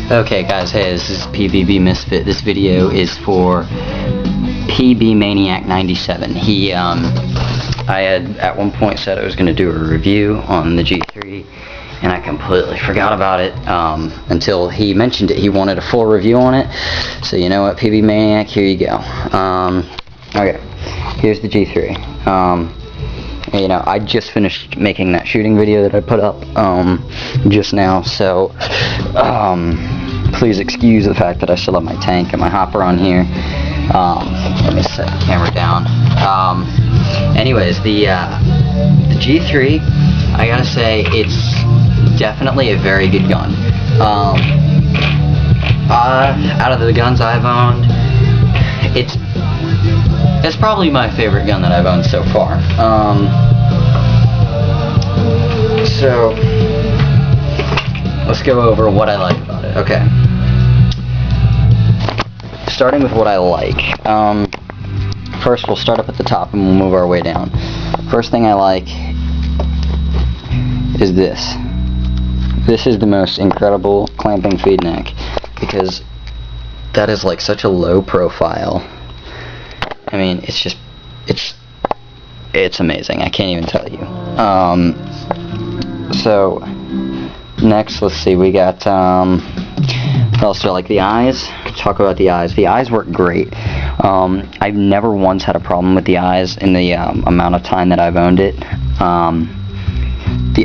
Okay guys, hey, this is PBB Misfit. This video is for PB Maniac 97. I had at one point said I was going to do a review on the G3, and I completely forgot about it until he mentioned it. He wanted a full review on it, so you know what, PB Maniac, here you go. Okay, here's the G3. You know, I just finished making that shooting video that I put up just now, so please excuse the fact that I still have my tank and my hopper on here. Let me set the camera down. Anyways, the G3, I gotta say, it's definitely a very good gun. Out of the guns I've owned, it's probably my favorite gun that I've owned so far. So let's go over what I like about it. Okay. Starting with what I like. First, we'll start up at the top and we'll move our way down. First thing I like is this. This is the most incredible clamping feed neck, because that is like such a low profile. I mean, it's amazing. I can't even tell you. So next, let's see. We got what else do I like? The eyes. Talk about the eyes. The eyes work great. I've never once had a problem with the eyes in the amount of time that I've owned it. The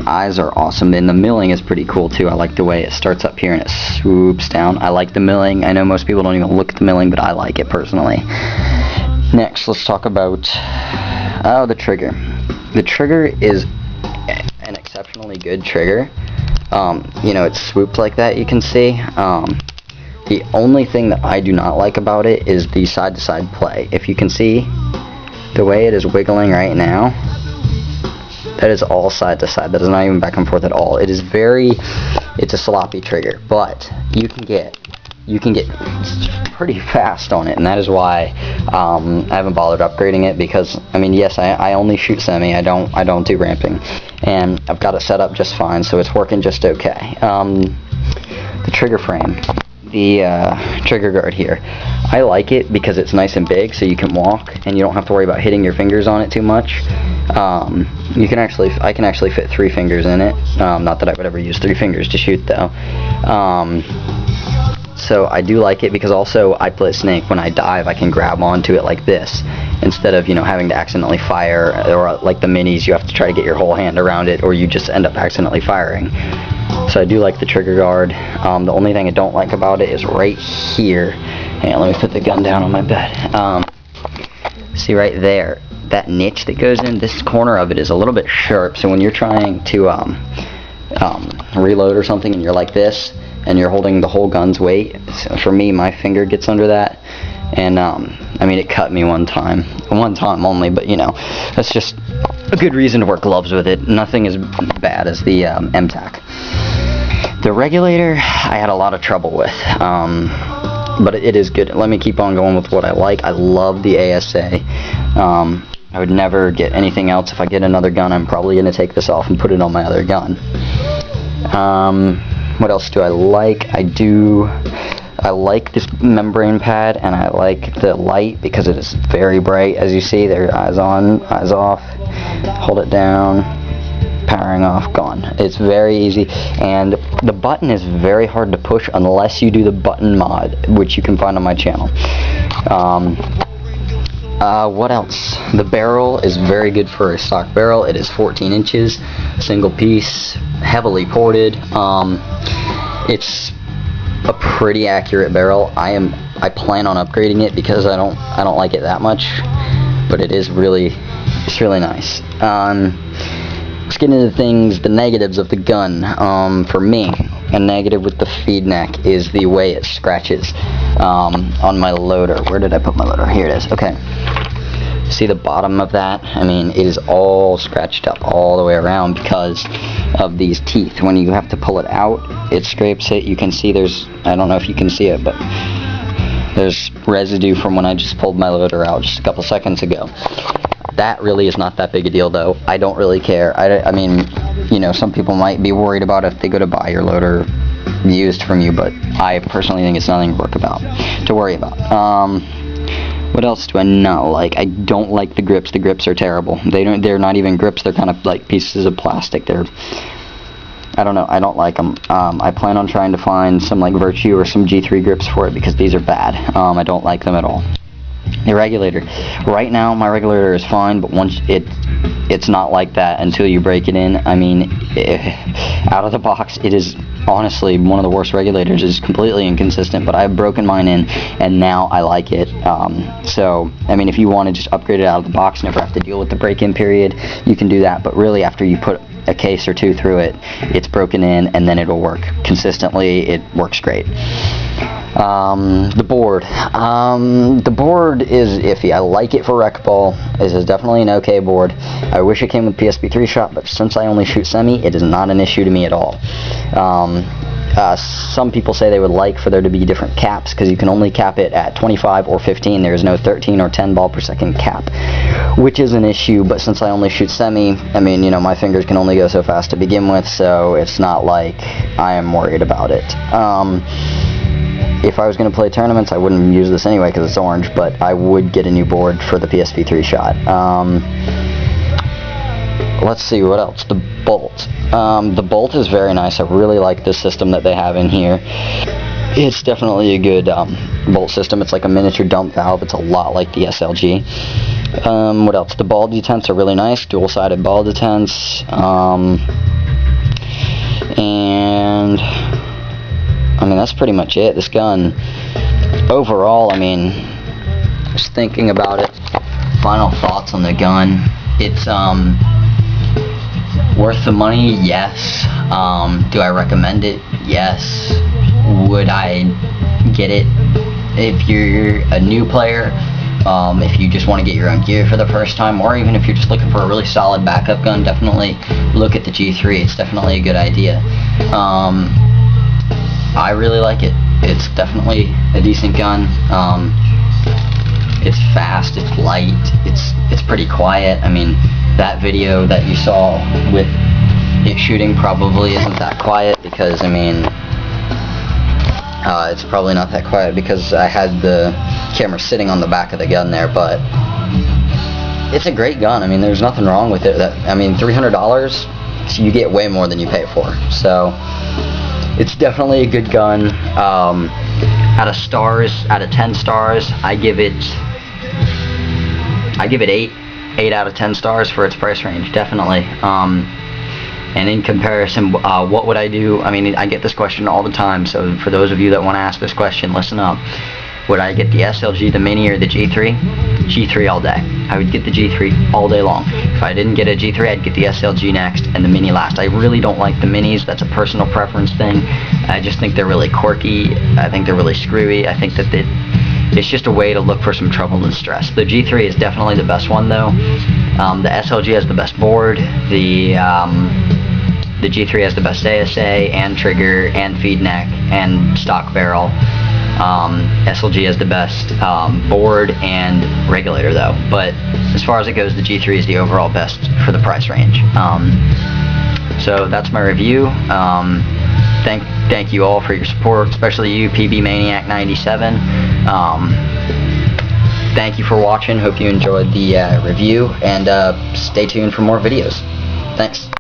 eyes are awesome, and the milling is pretty cool too. I like the way it starts up here and it swoops down. I like the milling. I know most people don't even look at the milling, but I like it personally. Next, let's talk about the trigger. The trigger is an exceptionally good trigger. You know, it's swooped like that, you can see. The only thing that I do not like about it is the side-to-side play. If you can see the way it is wiggling right now, that is all side-to-side. That is not even back and forth at all. It's a sloppy trigger, but you can get pretty fast on it, and that is why I haven't bothered upgrading it, because I mean, yes, I only shoot semi. I don't do ramping, and I've got it set up just fine, so it's working just okay. The trigger frame, the trigger guard here, I like it because it's nice and big, so you can walk and you don't have to worry about hitting your fingers on it too much. I can actually fit 3 fingers in it. Not that I would ever use 3 fingers to shoot though. So I do like it because also I play snake. When I dive, I can grab onto it like this instead of, you know, having to accidentally fire, or like the minis, you have to try to get your whole hand around it, or you just end up accidentally firing. So I do like the trigger guard. The only thing I don't like about it is right here. Hang on, let me put the gun down on my bed. See right there, that niche that goes in, this corner of it is a little bit sharp, so when you're trying to reload or something and you're like this, and you're holding the whole gun's weight, so for me, my finger gets under that, and I mean, it cut me one time only, but you know, that's just a good reason to wear gloves with it. Nothing as bad as the MTAC. The regulator, I had a lot of trouble with, but it is good. Let me keep on going with what I like. I love the ASA. I would never get anything else. If I get another gun, I'm probably going to take this off and put it on my other gun. What else do I like? I like this membrane pad, and I like the light because it is very bright. As you see, there, eyes on, eyes off, hold it down, powering off, gone. It's very easy, and the button is very hard to push unless you do the button mod, which you can find on my channel. What else? The barrel is very good for a stock barrel. It is 14 inches, single piece, heavily ported. It's a pretty accurate barrel. I plan on upgrading it because I don't like it that much, but it's really nice. Let's get into things, the negatives of the gun. For me, a negative with the feed neck is the way it scratches on my loader. Where did I put my loader? Here it is. Okay. See the bottom of that? I mean, it is all scratched up all the way around because of these teeth. When you have to pull it out, it scrapes it. You can see there's, I don't know if you can see it, but there's residue from when I just pulled my loader out just a couple seconds ago. That really is not that big a deal, though. I don't really care. I mean, you know, some people might be worried about if they go to buy your loader used from you, but I personally think it's nothing to worry about. What else do I not like? I don't like the grips. The grips are terrible. They're not even grips. They're kind of like pieces of plastic. I don't know. I don't like them. I plan on trying to find some like Virtue or some G3 grips for it because these are bad. I don't like them at all. The regulator. Right now, my regulator is fine, but once it's not like that until you break it in. I mean, out of the box, it is honestly one of the worst regulators. It's completely inconsistent, but I've broken mine in, and now I like it. So, I mean, if you want to just upgrade it out of the box, never have to deal with the break-in period, you can do that. But really, after you put a case or two through it, it's broken in, and then it'll work consistently. It works great. The board. The board is iffy. I like it for rec ball. This is definitely an okay board. I wish it came with PSP3 shot, but since I only shoot semi, it is not an issue to me at all. Some people say they would like for there to be different caps because you can only cap it at 25 or 15. There is no 13 or 10 ball per second cap, which is an issue, but since I only shoot semi, I mean, you know, my fingers can only go so fast to begin with, so it's not like I am worried about it. If I was going to play tournaments, I wouldn't use this anyway because it's orange, but I would get a new board for the PSP3 shot. Let's see, what else? The bolt. The bolt is very nice. I really like the system that they have in here. It's definitely a good bolt system. It's like a miniature dump valve. It's a lot like the SLG. What else? The ball detents are really nice. Dual-sided ball detents. And I mean, that's pretty much it. This gun, overall, I mean, just thinking about it, final thoughts on the gun. It's worth the money, yes. Do I recommend it? Yes. Would I get it if you're a new player? If you just want to get your own gear for the first time, or even if you're just looking for a really solid backup gun, definitely look at the G3. It's definitely a good idea. I really like it. It's definitely a decent gun. It's fast, it's light, it's pretty quiet. I mean, that video that you saw with it shooting probably isn't that quiet because, I mean, it's probably not that quiet because I had the camera sitting on the back of the gun there, but it's a great gun. I mean, there's nothing wrong with it. I mean, $300, so you get way more than you pay for. So it's definitely a good gun. Out of 10 stars, I give it 8 out of 10 stars for its price range, definitely. And in comparison, what would I do? I mean, I get this question all the time, so for those of you that want to ask this question, listen up. Would I get the SLG, the Mini, or the G3? G3 all day. I would get the G3 all day long. If I didn't get a G3, I'd get the SLG next and the Mini last. I really don't like the Minis. That's a personal preference thing. I just think they're really quirky. I think they're really screwy. I think that it's just a way to look for some trouble and stress. The G3 is definitely the best one, though. The SLG has the best board. The G3 has the best ASA and trigger and feed neck and stock barrel. SLG has the best board and regulator, though. But as far as it goes, the G3 is the overall best for the price range. So that's my review. Thank you all for your support, especially you, PB Maniac 97. Thank you for watching. Hope you enjoyed the review, and stay tuned for more videos. Thanks.